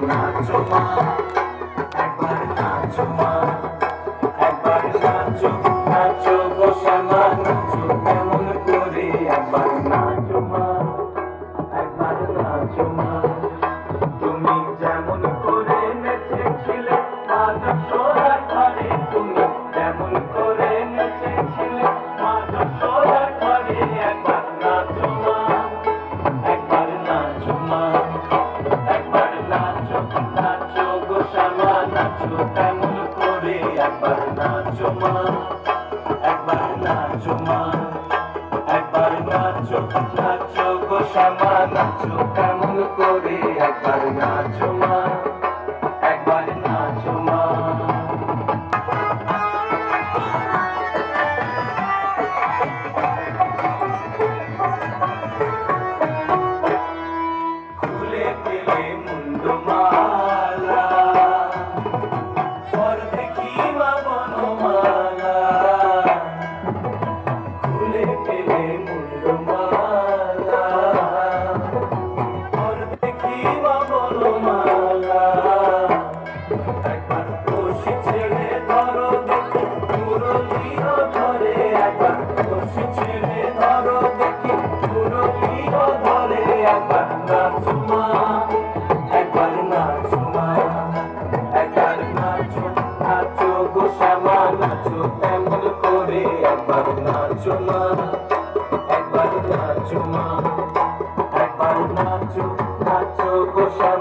নাচো মা, একবার নাচো মা, একবার নাচো, নাচো গো শ্যামা, নাচো কেমন করে, একবার নাচো মা, একবার নাচো মা। তুমি যেমন করে নেচেছিলে মা যশোদার ঘরে, তুমি যেমন করে নেচেছিলে মা যশোদার ঘরে, একবার নাচো মা, একবার নাচো মা, একবার নাচো, নাচো গো শ্যামা, নাচো কেমন করে, একবার নাচো মা, একবার নাচো মা, একবার নাচো, নাচো গো শ্যামা, নাচো কেমন করে, একবার নাচো মা, একবার নাচো মা। খুলে পেলে মুন্ডমালা, পর দেখি মা বনমালা, খুলে পেলে মুন্ডমালা, পর দেখি মা বনমালা। একবার কষি ছেড়ে ধরো দেখি মুরলীও ধরে, একবার কষি ছেড়ে ধরো দেখি মুরলীও ধরে, একবার নাচো মা, একবার নাচো মা, একবার নাচো, নাচো গো শ্যামা, নাচো কেমন করে, একবার নাচো মা, একবার নাচো মা, একবার নাচো, নাচো গো শ্যামা।